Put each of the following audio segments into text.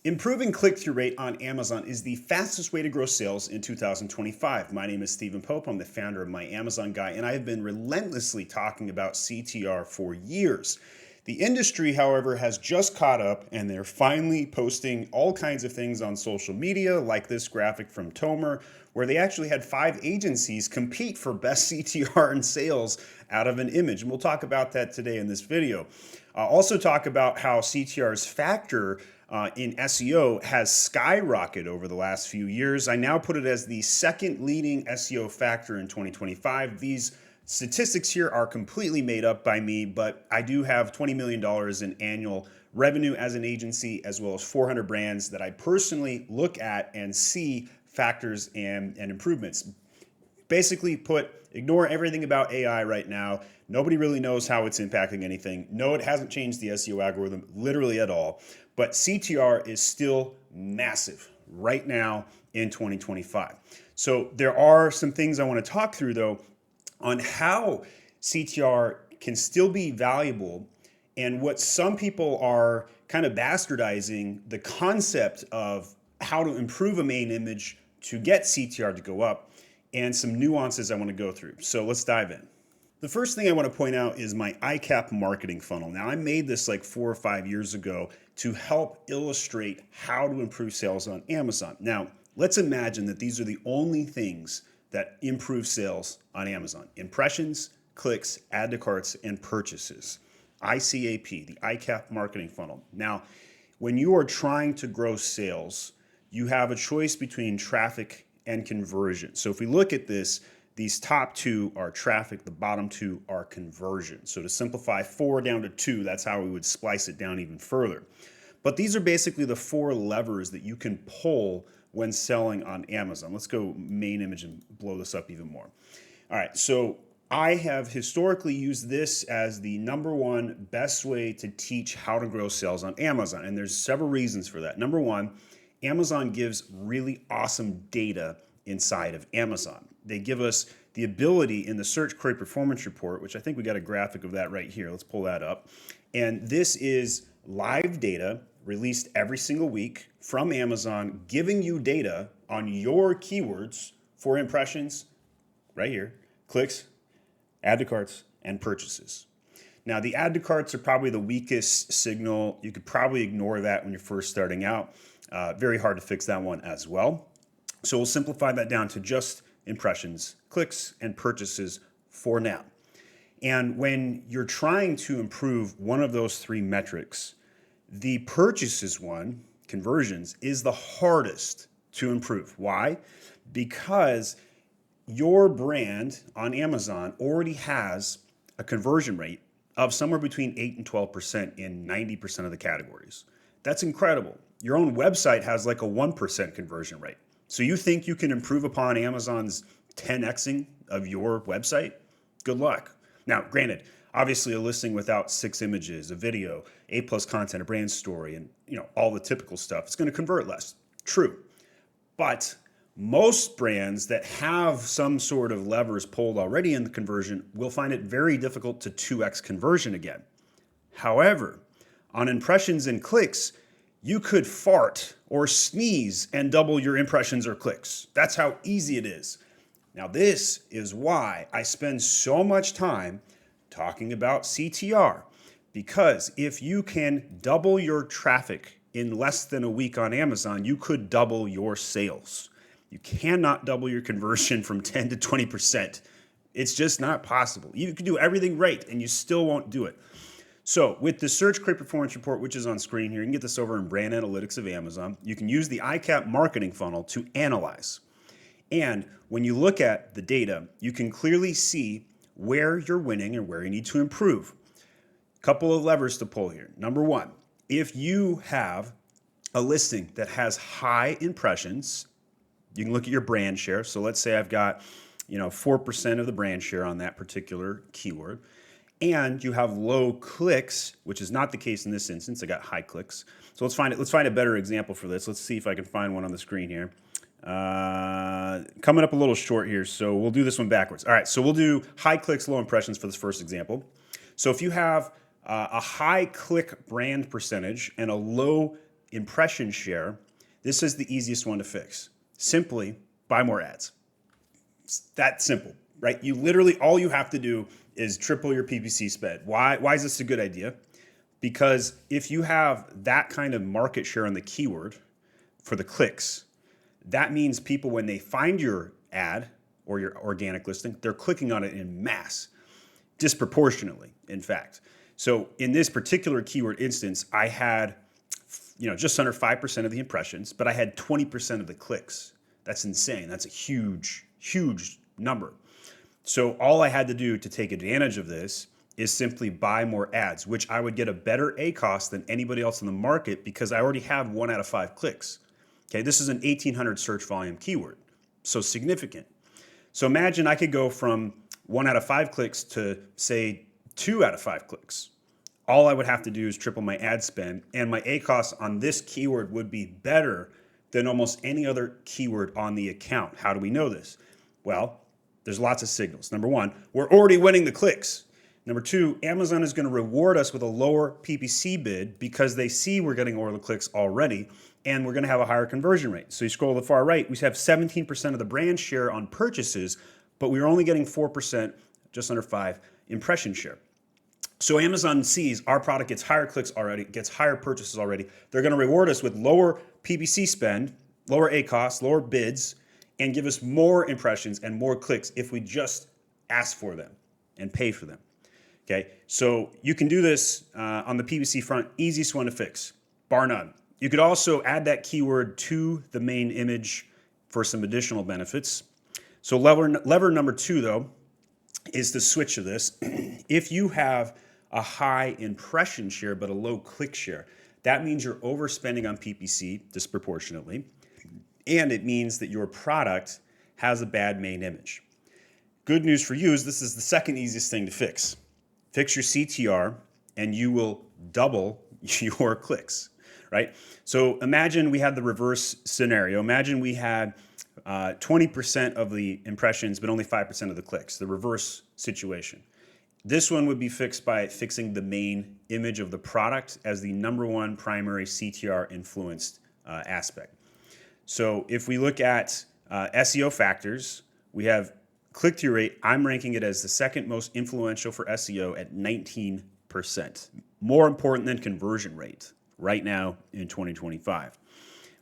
Improving click-through rate on Amazon is the fastest way to grow sales in 2025. My name is Stephen Pope. I'm the founder of My Amazon Guy, and I have been relentlessly talking about CTR for years. The industry, however, has just caught up, and they're finally posting all kinds of things on social media, like this graphic from Tomer, where they actually had 5 agencies compete for best CTR and sales out of an image. And we'll talk about that today in this video. I'll also talk about how CTR's factor in SEO has skyrocketed over the last few years. I now put it as the second leading SEO factor in 2025. These statistics here are completely made up by me, but I do have $20 million in annual revenue as an agency, as well as 400 brands that I personally look at and see factors and improvements. Basically put, ignore everything about AI right now. Nobody really knows how it's impacting anything. No, it hasn't changed the SEO algorithm literally at all. But CTR is still massive right now in 2025. So there are some things I want to talk through, though, on how CTR can still be valuable and what some people are kind of bastardizing the concept of how to improve a main image to get CTR to go up, and some nuances I want to go through. So let's dive in. The first thing I want to point out is my ICAP marketing funnel. Now, I made this like 4 or 5 years ago to help illustrate how to improve sales on Amazon. Now, let's imagine that these are the only things that improve sales on Amazon: impressions, clicks, add to carts, and purchases. ICAP, the ICAP marketing funnel. Now, when you are trying to grow sales, you have a choice between traffic and conversion. So if we look at this, these top 2 are traffic, the bottom 2 are conversion. So to simplify 4 down to 2, that's how we would splice it down even further. But these are basically the 4 levers that you can pull when selling on Amazon. Let's go main image and blow this up even more. All right, so I have historically used this as the #1 best way to teach how to grow sales on Amazon. And there's several reasons for that. Number 1, Amazon gives really awesome data inside of Amazon. They give us the ability in the search query performance report, which I think we got a graphic of that right here. Let's pull that up. And this is live data released every single week from Amazon, giving you data on your keywords for impressions, right here, clicks, add to carts, and purchases. Now, the add to carts are probably the weakest signal. You could probably ignore that when you're first starting out. Very hard to fix that one as well. So we'll simplify that down to just impressions, clicks, and purchases for now. And when you're trying to improve one of those 3 metrics, the purchases one, conversions, is the hardest to improve. Why? Because your brand on Amazon already has a conversion rate of somewhere between 8 and 12% in 90% of the categories. That's incredible. Your own website has like a 1% conversion rate. So you think you can improve upon Amazon's 10xing of your website? Good luck. Now, granted, obviously a listing without 6 images, a video, A+ content, a brand story, and all the typical stuff, it's going to convert less. True. But most brands that have some sort of levers pulled already in the conversion will find it very difficult to 2x conversion again. However, on impressions and clicks, you could fart or sneeze and double your impressions or clicks. That's how easy it is. Now, this is why I spend so much time talking about CTR, because if you can double your traffic in less than a week on Amazon, you could double your sales. You cannot double your conversion from 10 to 20%. It's just not possible. You can do everything right and you still won't do it. So with the search query performance report, which is on screen here, you can get this over in brand analytics of Amazon. You can use the ICAP marketing funnel to analyze. And when you look at the data, you can clearly see where you're winning and where you need to improve. Couple of levers to pull here. Number 1, if you have a listing that has high impressions, you can look at your brand share. So let's say I've got 4% of the brand share on that particular keyword, and you have low clicks, which is not the case in this instance. I got high clicks. So let's find a better example for this. Let's see if I can find one on the screen here. Coming up a little short here, so we'll do this one backwards. All right, so we'll do high clicks, low impressions for this first example. So if you have a high click brand percentage and a low impression share, this is the easiest one to fix. Simply buy more ads. It's that simple, right? You literally, all you have to do is triple your PPC spend. Why is this a good idea? Because if you have that kind of market share on the keyword for the clicks, that means people, when they find your ad or your organic listing, they're clicking on it in mass, disproportionately, in fact. So in this particular keyword instance, I had just under 5% of the impressions, but I had 20% of the clicks. That's insane. That's a huge, huge number. So all I had to do to take advantage of this is simply buy more ads, which I would get a better ACoS than anybody else in the market because I already have 1 out of 5 clicks. Okay, this is an 1,800 search volume keyword, so significant. So imagine I could go from 1 out of 5 clicks to, say, 2 out of 5 clicks. All I would have to do is triple my ad spend, and my ACoS on this keyword would be better than almost any other keyword on the account. How do we know this? Well, there's lots of signals. Number one, we're already winning the clicks. Number two, Amazon is going to reward us with a lower PPC bid because they see we're getting more clicks already, and we're going to have a higher conversion rate. So you scroll to the far right, we have 17% of the brand share on purchases, but we're only getting 4%, just under 5, impression share. So Amazon sees our product gets higher clicks already, gets higher purchases already. They're going to reward us with lower PPC spend, lower ACoS, lower bids, and give us more impressions and more clicks if we just ask for them and pay for them. Okay, so you can do this on the PPC front, easiest one to fix, bar none. You could also add that keyword to the main image for some additional benefits. So lever number 2, though, is the switch of this. If you have a high impression share but a low click share, that means you're overspending on PPC disproportionately, and it means that your product has a bad main image. Good news for you is this is the second easiest thing to fix. Fix your CTR and you will double your clicks, right? So imagine we had the reverse scenario. Imagine we had 20% of the impressions but only 5% of the clicks, the reverse situation. This one would be fixed by fixing the main image of the product as the number one primary CTR influenced aspect. So if we look at SEO factors, we have click-through rate. I'm ranking it as the second most influential for SEO at 19%. More important than conversion rate right now in 2025.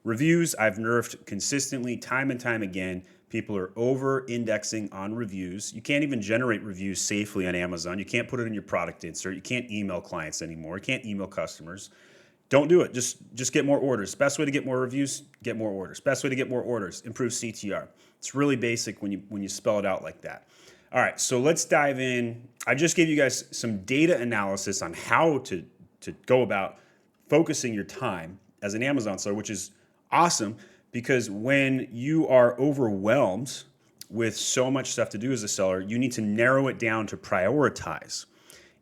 Reviews, I've nerfed consistently time and time again. People are over-indexing on reviews. You can't even generate reviews safely on Amazon. You can't put it in your product insert. You can't email clients anymore. You can't email customers. Don't do it. Just get more orders. Best way to get more reviews, get more orders. Best way to get more orders, improve CTR. It's really basic when you spell it out like that. All right, so let's dive in. I just gave you guys some data analysis on how to go about focusing your time as an Amazon seller, which is awesome because when you are overwhelmed with so much stuff to do as a seller, you need to narrow it down to prioritize.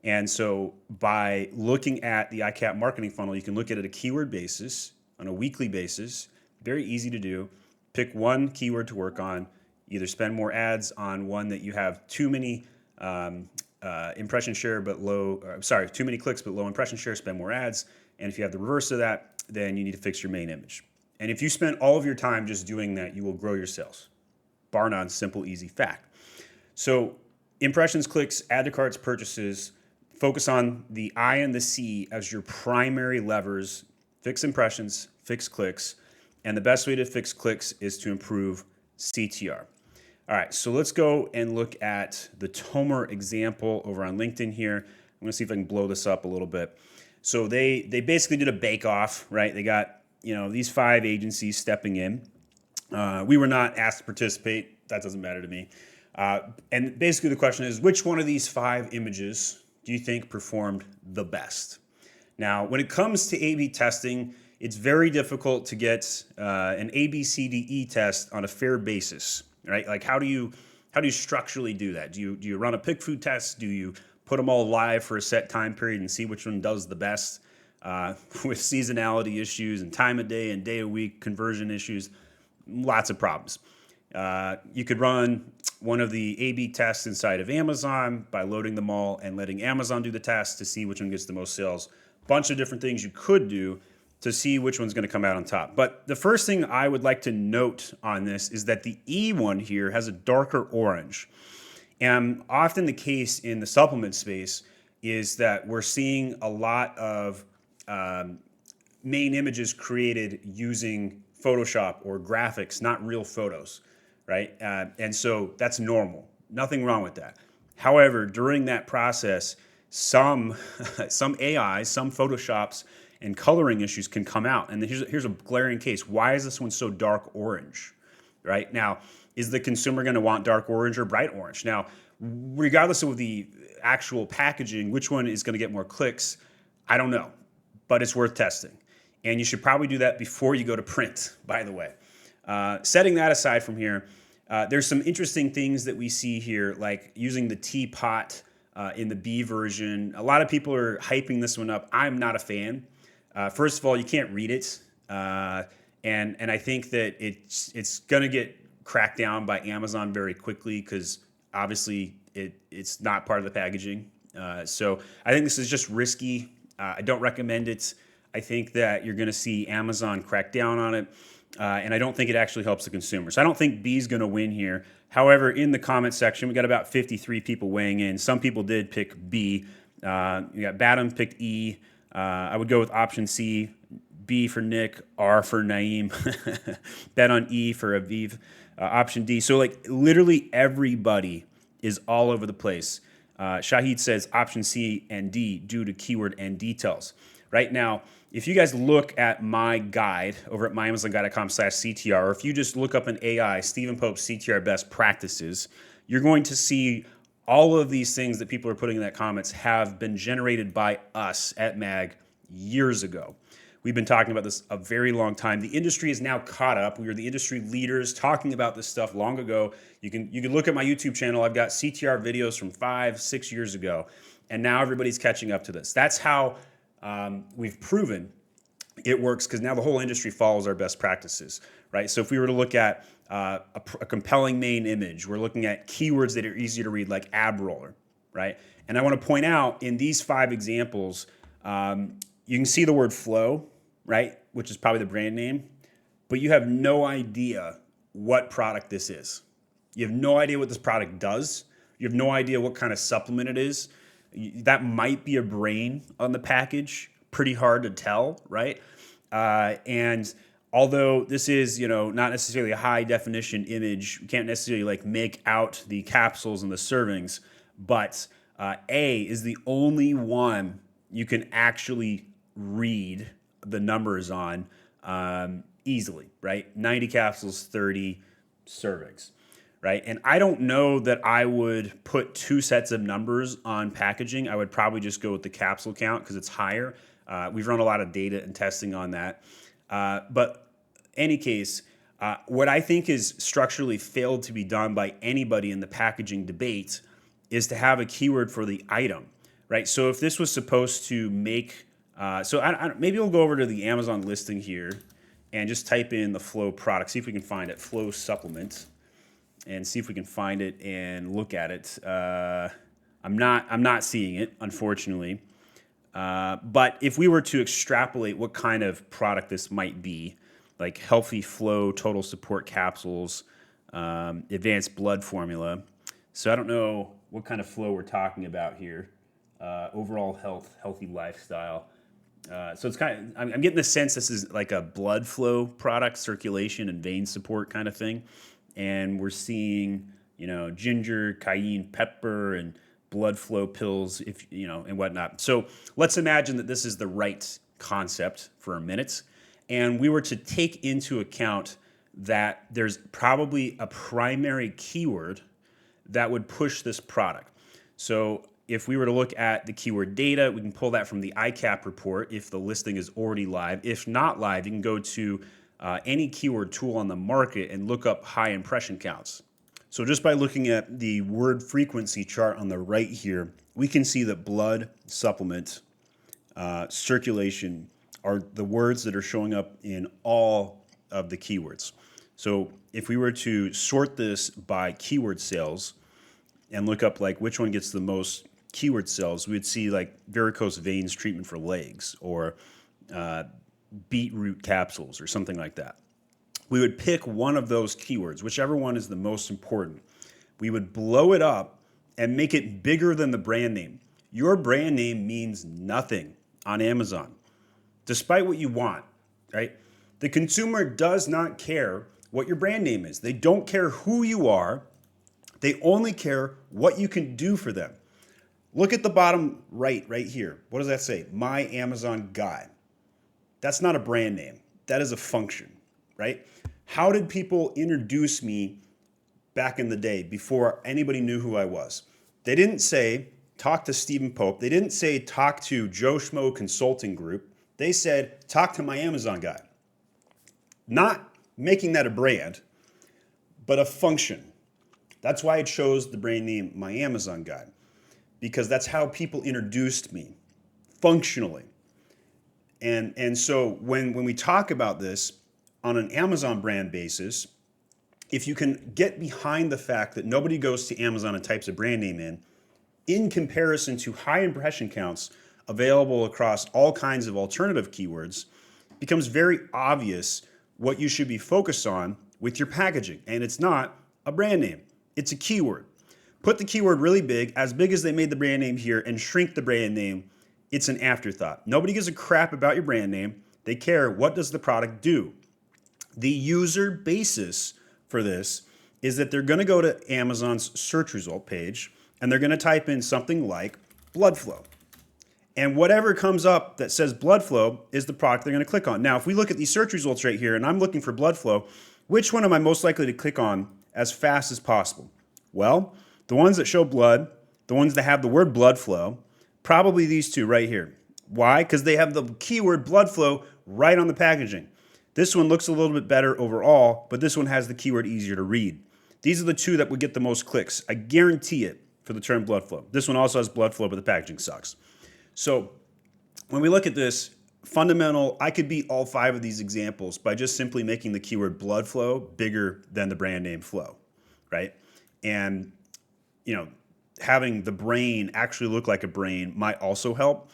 And so by looking at the ICAP marketing funnel, you can look at it a keyword basis, on a weekly basis, very easy to do. Pick one keyword to work on, either spend more ads on one that you have too many impression share but low, too many clicks but low impression share, spend more ads. And if you have the reverse of that, then you need to fix your main image. And if you spend all of your time just doing that, you will grow your sales. Bar none, simple, easy fact. So impressions, clicks, add to carts, purchases, focus on the I and the C as your primary levers. Fix impressions, fix clicks. And the best way to fix clicks is to improve CTR. All right, so let's go and look at the Tomer example over on LinkedIn here. I'm gonna see if I can blow this up a little bit. So they basically did a bake-off, right? They got these 5 agencies stepping in. We were not asked to participate. That doesn't matter to me. And basically the question is, which one of these 5 images do you think performed the best? Now, when it comes to A/B testing, it's very difficult to get an ABCDE test on a fair basis, right? Like how do you structurally do that? Do you run a pick food test? Do you put them all live for a set time period and see which one does the best? With seasonality issues and time of day and day of week conversion issues, lots of problems. You could run one of the A/B tests inside of Amazon by loading them all and letting Amazon do the test to see which one gets the most sales. Bunch of different things you could do. to see which one's going to come out on top. But the first thing I would like to note on this is that the E one here has a darker orange. And often the case in the supplement space is that we're seeing a lot of main images created using Photoshop or graphics, not real photos, right? And so that's normal. Nothing wrong with that. However, during that process, some AI, some Photoshops and coloring issues can come out. And here's a glaring case. Why is this one so dark orange, right? Now, is the consumer going to want dark orange or bright orange? Now, regardless of the actual packaging, which one is going to get more clicks, I don't know, but it's worth testing. And you should probably do that before you go to print, by the way. Setting that aside from here, there's some interesting things that we see here, like using the teapot in the B version. A lot of people are hyping this one up. I'm not a fan. First of all, you can't read it. And I think that it's going to get cracked down by Amazon very quickly because obviously it's not part of the packaging. So I think this is just risky. I don't recommend it. I think that you're going to see Amazon crack down on it. And I don't think it actually helps the consumer. So I don't think B is going to win here. However, in the comment section, we got about 53 people weighing in. Some people did pick B. You got Badam picked E. I would go with option C. B for Nick, R for Naeem. Bet on E for Aviv. Option D. So like literally everybody is all over the place. Shahid says option C and D due to keyword and details. Right now, if you guys look at my guide over at myamazonguide.com/CTR, or if you just look up an AI, Stephen Pope's CTR best practices, you're going to see all of these things that people are putting in that comments have been generated by us at MAG years ago. We've been talking about this a very long time. The industry is now caught up. We were the industry leaders talking about this stuff long ago. You can look at my YouTube channel. I've got CTR videos from 5-6 years ago, and now everybody's catching up to this. That's how we've proven it works, because now the whole industry follows our best practices, right? So if we were to look at a compelling main image, we're looking at keywords that are easy to read, like ab roller, right? And I want to point out in these 5 examples, you can see the word flow, right? Which is probably the brand name, but you have no idea what product this is. You have no idea what this product does. You have no idea what kind of supplement it is. That might be a brain on the package. Pretty hard to tell, right? And although this is, not necessarily a high definition image, you can't necessarily like make out the capsules and the servings, but A is the only one you can actually read the numbers on easily, right? 90 capsules, 30 servings, right? And I don't know that I would put 2 sets of numbers on packaging. I would probably just go with the capsule count because it's higher. We've run a lot of data and testing on that. But any case, what I think is structurally failed to be done by anybody in the packaging debate is to have a keyword for the item, right? So if this was supposed to make, maybe we'll go over to the Amazon listing here and just type in the Flow product, see if we can find it, Flow supplement, and see if we can find it and look at it. I'm not seeing it, unfortunately. But if we were to extrapolate what kind of product this might be, like Healthy Flow Total Support Capsules, Advanced Blood Formula. So I don't know what kind of flow we're talking about here. Overall health, healthy lifestyle. So it's kind of, I'm getting the sense this is like a blood flow product, circulation and vein support kind of thing. And we're seeing, ginger, cayenne pepper, and blood flow pills, and whatnot. So let's imagine that this is the right concept for a minute, and we were to take into account that there's probably a primary keyword that would push this product. So if we were to look at the keyword data, we can pull that from the ICAP report if the listing is already live. If not live, you can go to any keyword tool on the market and look up high impression counts. So just by looking at the word frequency chart on the right here, we can see that blood, supplement, circulation are the words that are showing up in all of the keywords. So if we were to sort this by keyword sales and look up like which one gets the most keyword sales, we'd see like varicose veins treatment for legs, or beetroot capsules or something like that. We would pick one of those keywords, whichever one is the most important. We would blow it up and make it bigger than the brand name. Your brand name means nothing on Amazon, despite what you want, right? The consumer does not care what your brand name is. They don't care who you are. They only care what you can do for them. Look at the bottom right here. What does that say? My Amazon Guy. That's not a brand name. That is a function, right? How did people introduce me back in the day before anybody knew who I was? They didn't say, talk to Stephen Pope. They didn't say, talk to Joe Schmo Consulting Group. They said, talk to my Amazon Guy. Not making that a brand, but a function. That's why I chose the brand name My Amazon Guy, because that's how people introduced me, functionally. And so when we talk about this on an Amazon brand basis, if you can get behind the fact that nobody goes to Amazon and types a brand name in comparison to high impression counts available across all kinds of alternative keywords, it becomes very obvious what you should be focused on with your packaging. And it's not a brand name, it's a keyword. Put the keyword really big as they made the brand name here, and shrink the brand name. It's an afterthought. Nobody gives a crap about your brand name. They care, what does the product do? The user basis for this is that they're going to go to Amazon's search result page and they're going to type in something like blood flow. And whatever comes up that says blood flow is the product they're going to click on. Now, if we look at these search results right here and I'm looking for blood flow, which one am I most likely to click on as fast as possible? Well, the ones that show blood, the ones that have the word blood flow, probably these two right here. Why? Because they have the keyword blood flow right on the packaging. This one looks a little bit better overall, but this one has the keyword easier to read. These are the two that would get the most clicks. I guarantee it for the term blood flow. This one also has blood flow, but the packaging sucks. So when we look at this, fundamental, I could beat all 5 of these examples by just simply making the keyword blood flow bigger than the brand name flow, right? And, having the brain actually look like a brain might also help.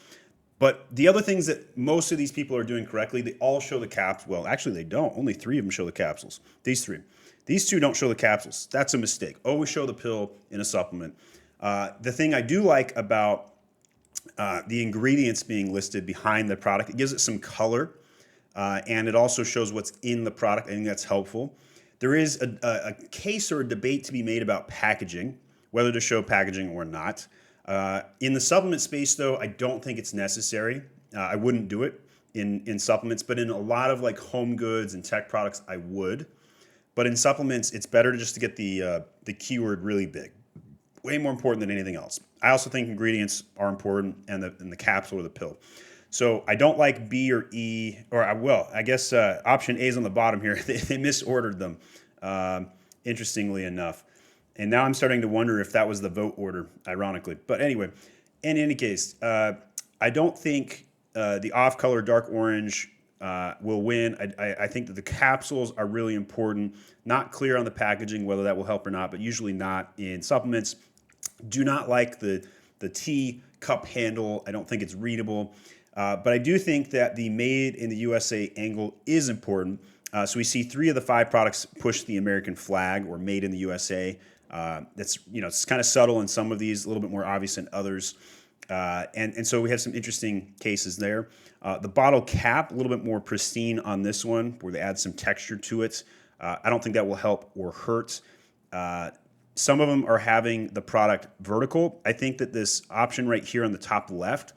But the other things that most of these people are doing correctly, they all show the caps. Well, actually, they don't. Only 3 of them show the capsules. These 3. These 2 don't show the capsules. That's a mistake. Always show the pill in a supplement. The thing I do like about the ingredients being listed behind the product, it gives it some color, and it also shows what's in the product. I think that's helpful. There is a case or a debate to be made about packaging, whether to show packaging or not. In the supplement space, though, I don't think it's necessary. I wouldn't do it in supplements, but in a lot of like home goods and tech products, I would. But in supplements, it's better just to get the keyword really big. Way more important than anything else. I also think ingredients are important, and the capsule or the pill. So I don't like B or E, or I guess option A is on the bottom here. They misordered them, interestingly enough. And now I'm starting to wonder if that was the vote order, ironically. But anyway, in any case, I don't think the off-color dark orange will win. I think that the capsules are really important. Not clear on the packaging whether that will help or not, but usually not in supplements. Do not like the tea cup handle. I don't think it's readable. But I do think that the made in the USA angle is important. So we see 3 of the 5 products push the American flag or made in the USA. That's, it's kind of subtle in some of these, a little bit more obvious in others. And so we have some interesting cases there. The bottle cap, a little bit more pristine on this one, where they add some texture to it. I don't think that will help or hurt. Some of them are having the product vertical. I think that this option right here on the top left,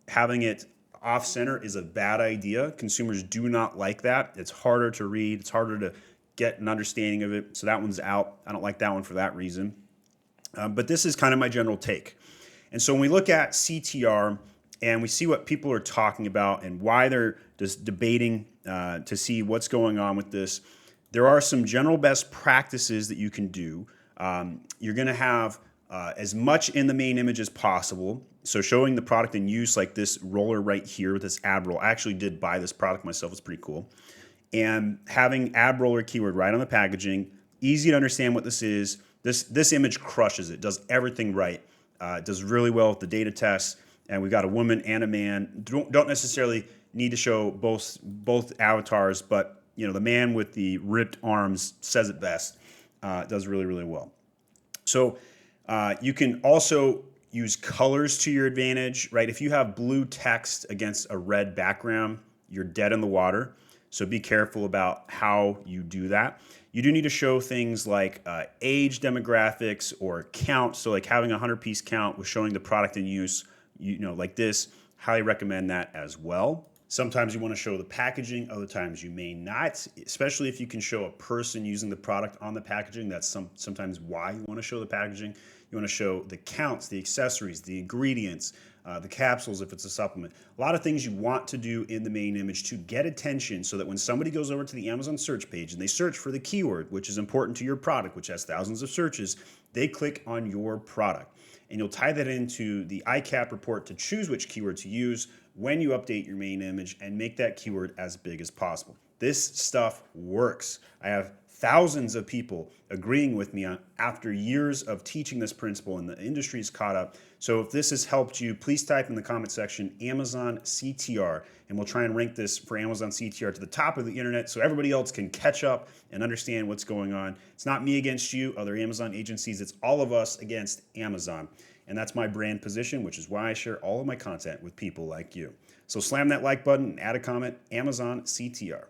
having it off center is a bad idea. Consumers do not like that. It's harder to read. It's harder to get an understanding of it. So that one's out. I don't like that one for that reason. But this is kind of my general take. And so when we look at CTR and we see what people are talking about and why they're just debating to see what's going on with this, there are some general best practices that you can do. You're going to have as much in the main image as possible. So showing the product in use, like this roller right here with this ab roll. I actually did buy this product myself. It's pretty cool. And having ab roller keyword right on the packaging, easy to understand what this is. This image crushes it, does everything right. It does really well with the data tests. And we've got a woman and a man. Don't necessarily need to show both avatars, but the man with the ripped arms says it best. Does really, really well. So you can also use colors to your advantage, right? If you have blue text against a red background, you're dead in the water. So be careful about how you do that. You do need to show things like age demographics or count. So like having a 100-piece count with showing the product in use, like this, highly recommend that as well. Sometimes you want to show the packaging, other times you may not, especially if you can show a person using the product on the packaging. That's sometimes why you want to show the packaging. You want to show the counts, the accessories, the ingredients, the capsules if it's a supplement. A lot of things you want to do in the main image to get attention so that when somebody goes over to the Amazon search page and they search for the keyword, which is important to your product, which has thousands of searches, they click on your product. And you'll tie that into the ICAP report to choose which keyword to use when you update your main image and make that keyword as big as possible. This stuff works. I have thousands of people agreeing with me after years of teaching this principle, and the industry's caught up. So if this has helped you, please type in the comment section Amazon CTR, and we'll try and rank this for Amazon CTR to the top of the internet so everybody else can catch up and understand what's going on. It's not me against you, other Amazon agencies. It's all of us against Amazon. And that's my brand position, which is why I share all of my content with people like you. So slam that like button and add a comment, Amazon CTR.